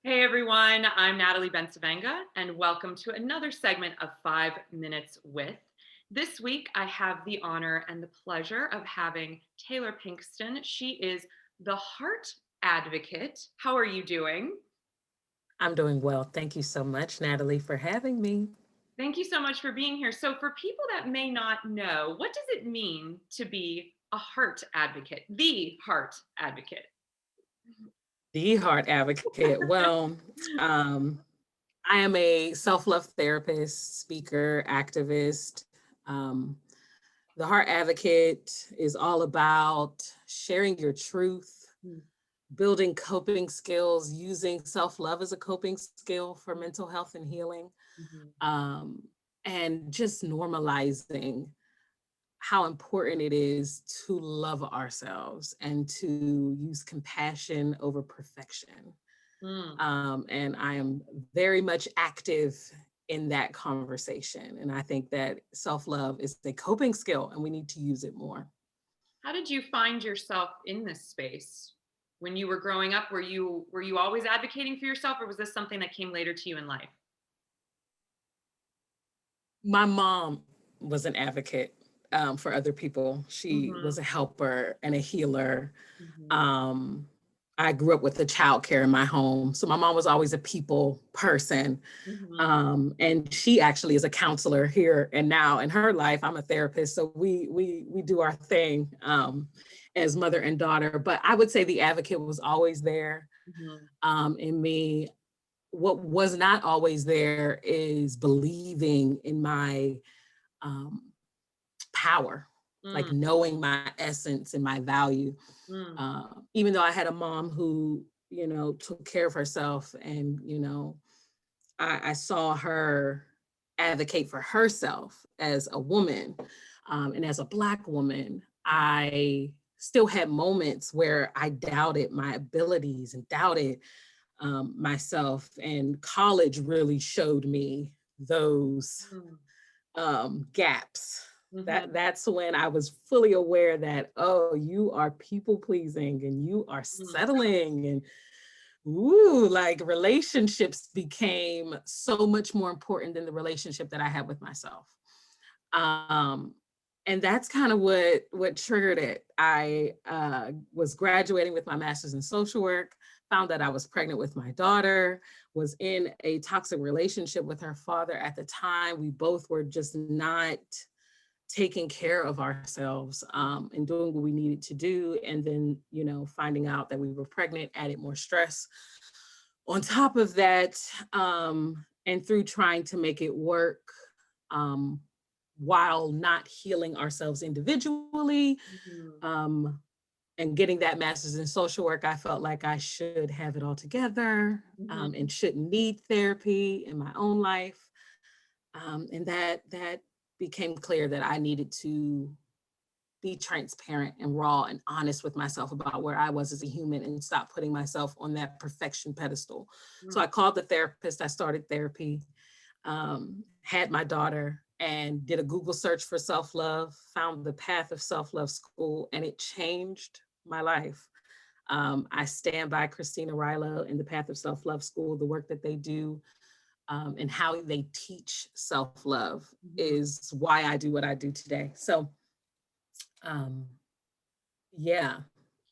Hey everyone, I'm Natalie Bencivenga, and welcome to another segment of 5 Minutes with. This week, I have the honor and the pleasure of having Taylor Pinkston. She is the heart advocate. How are you doing? I'm doing well. Thank you so much, Natalie, for having me. Thank you so much for being here. So, for people that may not know, what does it mean to be a heart advocate, the heart advocate? The heart advocate. I am a self-love therapist, speaker, activist. Um, the heart advocate is all about sharing your truth, building coping skills, using self-love as a coping skill for mental health and healing, Mhm. um, and just normalizing how important it is to love ourselves and to use compassion over perfection. Mm. And I am very much active in that conversation. And I think that self love is a coping skill and we need to use it more. How did you find yourself in this space when you were growing up? Were you always advocating for yourself, or was this something that came later to you in life? My mom was an advocate for other people, she Mhm. was a helper and a healer. Mhm. Um, I grew up with the childcare in my home. So my mom was always a people person. Mhm. And she actually is a counselor here and now in her life. I'm a therapist, so we do our thing as mother and daughter. But I would say the advocate was always there Mhm. in me. What was not always there is believing in my um, power, like Mm. knowing my essence and my value. Mm. Even though I had a mom who, took care of herself and, I saw her advocate for herself as a woman and as a Black woman. I still had moments where I doubted my abilities and doubted myself. And college really showed me those Mm. gaps. Mhm. That's when I was fully aware that, oh, you are people pleasing and you are Mm. settling and ooh, like relationships became so much more important than the relationship that I had with myself. Um, and that's kind of what triggered it. I was graduating with my master's in social work, found that I was pregnant with my daughter, was in a toxic relationship with her father at the time. We both were just not taking care of ourselves and doing what we needed to do. And then, finding out that we were pregnant added more stress. On top of that, and through trying to make it work um, while not healing ourselves individually, Mhm. um, and getting that master's in social work, I felt like I should have it all together Mhm. and shouldn't need therapy in my own life. And that became clear that I needed to be transparent and raw and honest with myself about where I was as a human and stop putting myself on that perfection pedestal. So I Mm. called the therapist, I started therapy, had my daughter, and did a Google search for self love, found the Path of Self Love School, and it changed my life. I stand by Christina Rilo in the Path of Self Love School, the work that they do and how they teach self love Mhm. is why I do what I do today. So, um, yeah,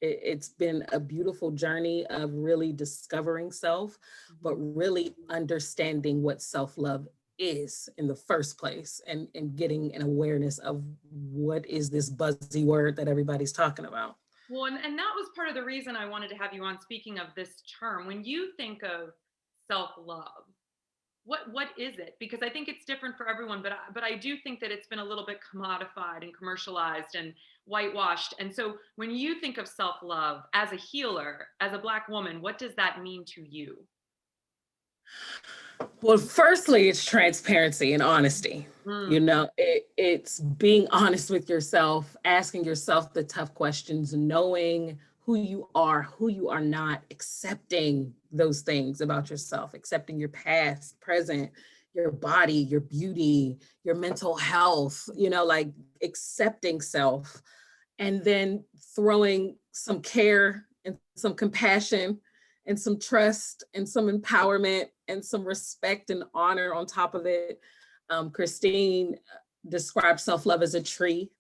it's been a beautiful journey of really discovering self, but Mhm. really understanding what self love is in the first place and getting an awareness of what is this buzzy word that everybody's talking about. Well, and that was part of the reason I wanted to have you on. Speaking of this term, when you think of self-love, what is it? Because I think it's different for everyone, but I do think that it's been a little bit commodified and commercialized and whitewashed. And so when you think of self-love as a healer, as a Black woman, what does that mean to you? Well, firstly, it's transparency and honesty. Mm. It's being honest with yourself, asking yourself the tough questions, knowing who you are not, accepting those things about yourself, accepting your past, present, your body, your beauty, your mental health, like accepting self, and then throwing some care and some compassion and some trust and some empowerment and some respect and honor on top of it. Christine described self-love as a tree,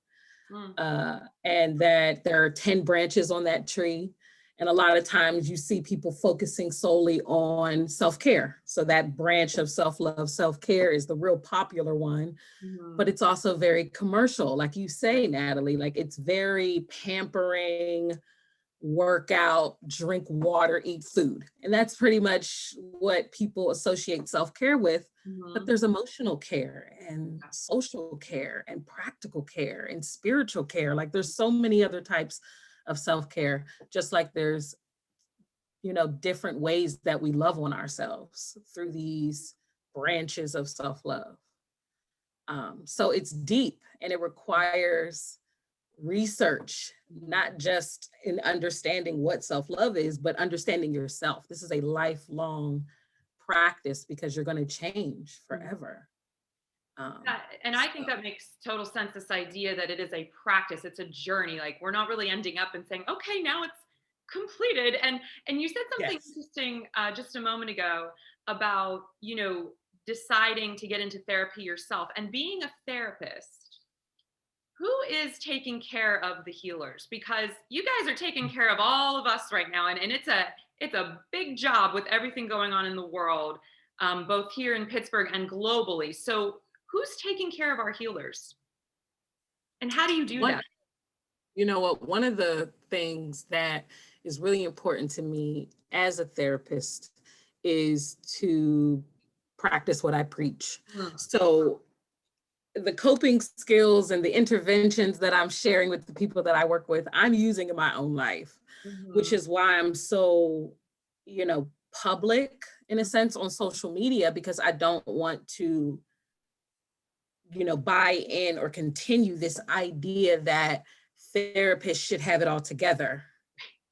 Mm. and that there are 10 branches on that tree. And a lot of times you see people focusing solely on self-care. So that branch of self-love, self-care is the real popular one, but Mhm. it's also very commercial. Like you say, Natalie, like it's very pampering, work out, drink water, eat food. And that's pretty much what people associate self-care with. But Mhm. there's emotional care and social care and practical care and spiritual care. Like there's so many other types of self-care, just like there's, different ways that we love on ourselves through these branches of self-love. So it's deep and it requires research, not just in understanding what self-love is, but understanding yourself. This is a lifelong practice because you're going to change Mhm. forever. Yeah, and I think So that makes total sense, this idea that it is a practice, it's a journey. Like we're not really ending up and saying, okay, now it's completed. And you said something yes. interesting just a moment ago about, deciding to get into therapy yourself and being a therapist. Who is taking care of the healers? Because you guys are taking care of all of us right now, and it's a big job with everything going on in the world, both here in Pittsburgh and globally. So who's taking care of our healers, and how do you do One, that? you know what, one of the things that is really important to me as a therapist is to practice what I preach. Mm, So the coping skills and the interventions that I'm sharing with the people that I work with, I'm using in my own life, which mhm, is why I'm so, public in a sense on social media, because I don't want to, buy in or continue this idea that therapists should have it all together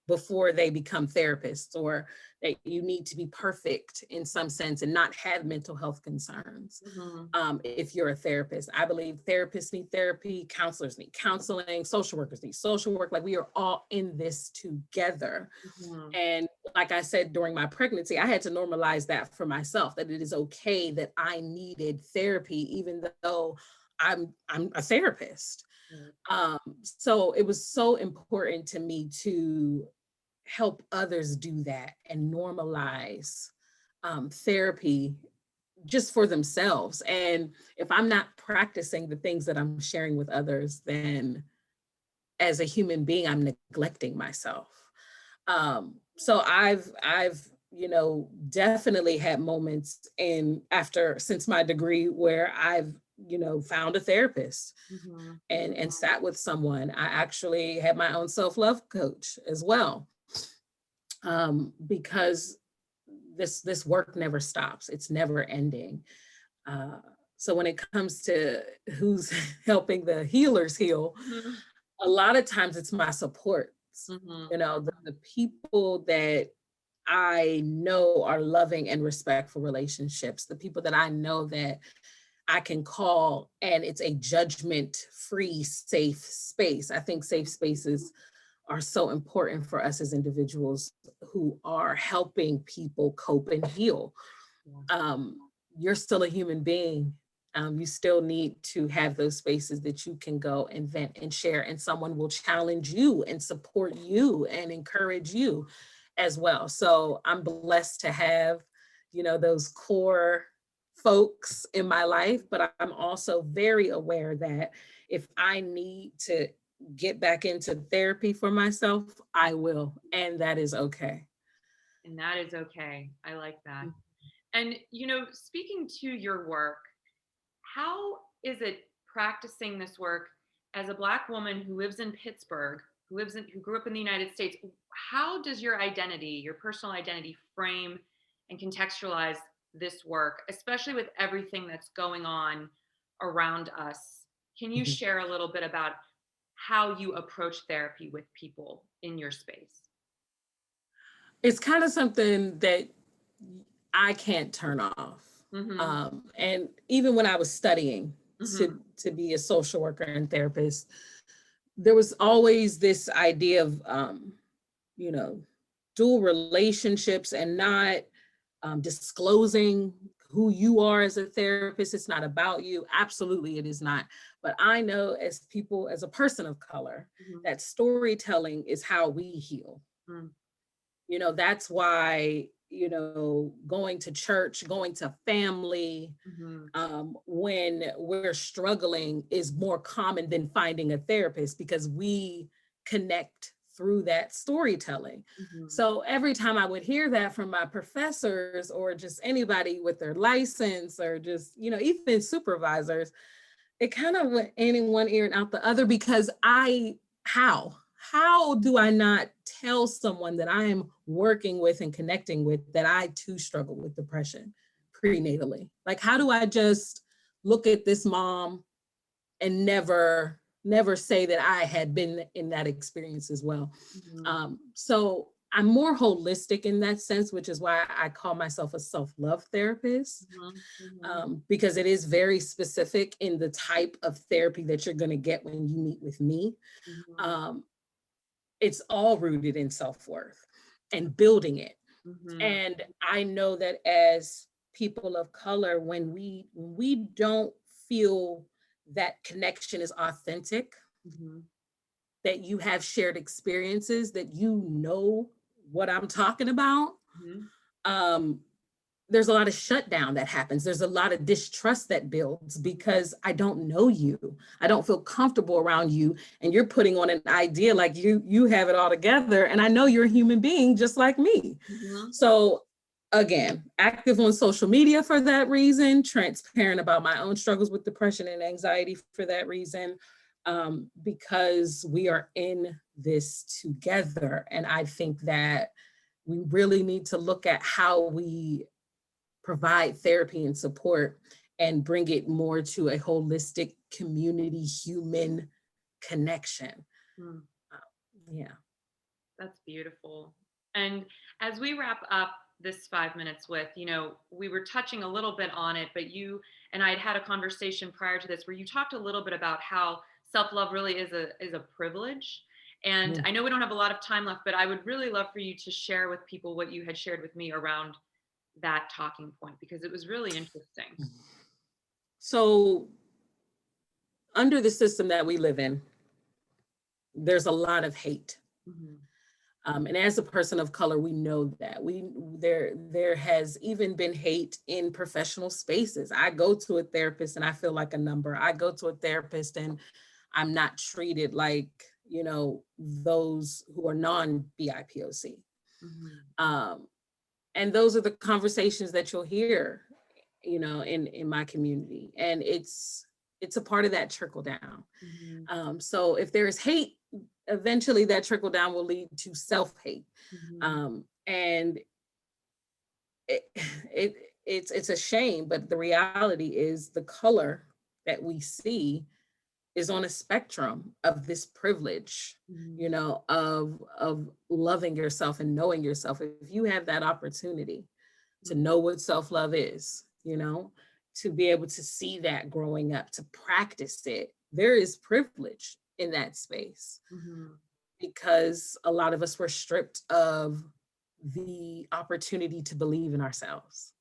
before they become therapists, or that you need to be perfect in some sense and not have mental health concerns. mhm, If you're a therapist, I believe therapists need therapy, counselors need counseling, social workers need social work. Like we are all in this together. mhm. And like I said, during my pregnancy, I had to normalize that for myself, that it is okay that I needed therapy, even though I'm a therapist. Right. So it was so important to me to help others do that and normalize therapy just for themselves. And if I'm not practicing the things that I'm sharing with others, then as a human being, I'm neglecting myself. So I've definitely had moments in after since my degree where I've found a therapist Mhm. and sat with someone. I actually had my own self-love coach as well, because this work never stops. It's never ending. Uh, so when it comes to who's helping the healers heal, Mhm. a lot of times it's my supports. Mhm. The people that I know are loving and respectful relationships, the people that I know that I can call and it's a judgment-free, safe space. I think safe spaces are so important for us as individuals who are helping people cope and heal. Yeah. um, you're still a human being. You still need to have those spaces that you can go and vent and share, and someone will challenge you and support you and encourage you as well. So I'm blessed to have, those core folks in my life, but I'm also very aware that if I need to get back into therapy for myself, I will, and that is okay. And that is okay. I like that. And speaking to your work, how is it practicing this work as a Black woman who lives in Pittsburgh, who grew up in the United States? How does your identity, your personal identity, frame and contextualize this work, especially with everything that's going on around us? Can you share a little bit about how you approach therapy with people in your space? It's kind of something that I can't turn off. Mm-hmm. And even when I was studying Mm-hmm. to be a social worker and therapist, there was always this idea of, you know, dual relationships and not disclosing who you are as a therapist. It's not about you. Absolutely, it is not. But I know as people, as a person of color, Mhm. that storytelling is how we heal. Mm. That's why, going to church, going to family, Mhm. when we're struggling is more common than finding a therapist because we connect through that storytelling. Mhm. So every time I would hear that from my professors or just anybody with their license or just, even supervisors, it kind of went in one ear and out the other because how do I not tell someone that I am working with and connecting with that I too struggle with depression prenatally? Like, how do I just look at this mom and never say that I had been in that experience as well? Mhm. So I'm more holistic in that sense, which is why I call myself a self-love therapist, Mhm. Mhm. because it is very specific in the type of therapy that you're going to get when you meet with me. Mhm. Um, it's all rooted in self-worth and building it. Mhm. And I know that as people of color, when we don't feel that connection is authentic, Mhm. that you have shared experiences, that you know what I'm talking about, Mhm. um, there's a lot of shutdown that happens. There's a lot of distrust that builds because I don't know you. I don't feel comfortable around you, and you're putting on an idea like you have it all together, and I know you're a human being just like me. Mhm. So again, active on social media for that reason, transparent about my own struggles with depression and anxiety for that reason, because we are in this together. And I think that we really need to look at how we provide therapy and support and bring it more to a holistic community human connection. Mm. Uh, yeah. That's beautiful. And as we wrap up this 5 minutes with, we were touching a little bit on it, but you and I had a conversation prior to this where you talked a little bit about how self-love really is a privilege. And Mm. I know we don't have a lot of time left, but I would really love for you to share with people what you had shared with me around that talking point because it was really interesting. So under the system that we live in, there's a lot of hate. Mm-hmm. And as a person of color, we know that there has even been hate in professional spaces. I go to a therapist and I feel like a number. I go to a therapist and I'm not treated like, those who are non-BIPOC. Mm-hmm. Um, and those are the conversations that you'll hear, in my community. And it's a part of that trickle down. Mm-hmm. So if there is hate, eventually that trickle down will lead to self-hate. Mm-hmm. And it, it it's a shame, but the reality is the color that we see is on a spectrum of this privilege, Mm-hmm. of loving yourself and knowing yourself. If you have that opportunity to know what self-love is, to be able to see that growing up, to practice it, there is privilege in that space Mm-hmm. because a lot of us were stripped of the opportunity to believe in ourselves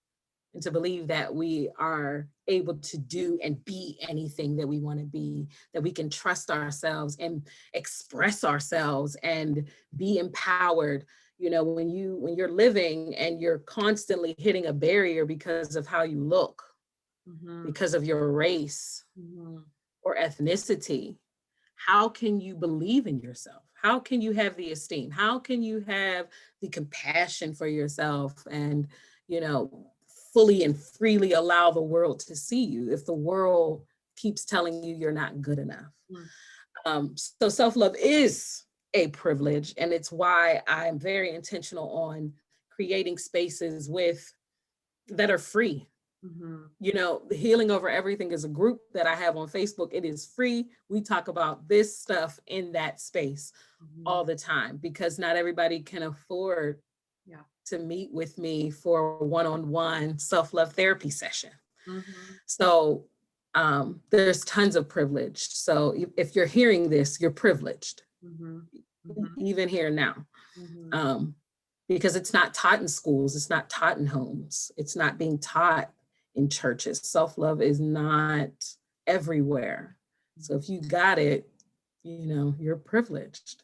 and to believe that we are able to do and be anything that we want to be, that we can trust ourselves and express ourselves and be empowered. When you're living and you're constantly hitting a barrier because of how you look, Mm-hmm. because of your race Mm-hmm. or ethnicity, how can you believe in yourself? How can you have the esteem? How can you have the compassion for yourself and, you know, fully and freely allow the world to see you if the world keeps telling you you're not good enough? So self-love is a privilege, and it's why I'm very intentional on creating spaces that are free. Mm-hmm. The Healing Over Everything is a group that I have on Facebook. It is free. We talk about this stuff in that space Mm-hmm. all the time because not everybody can afford Yeah. to meet with me for a one-on-one self-love therapy session. Mm-hmm. So there's tons of privilege. So if you're hearing this, you're privileged, Mm-hmm. Mm-hmm. even here now. Mm-hmm. Um, because it's not taught in schools, it's not taught in homes, it's not being taught in churches. Self-love is not everywhere. So if you got it, you're privileged.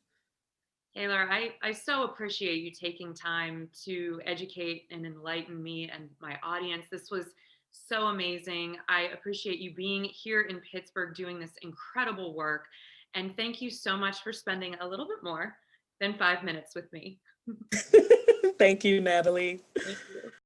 Taylor, I so appreciate you taking time to educate and enlighten me and my audience. This was so amazing. I appreciate you being here in Pittsburgh doing this incredible work. And thank you so much for spending a little bit more than 5 minutes with me. Thank you, Natalie. Thank you.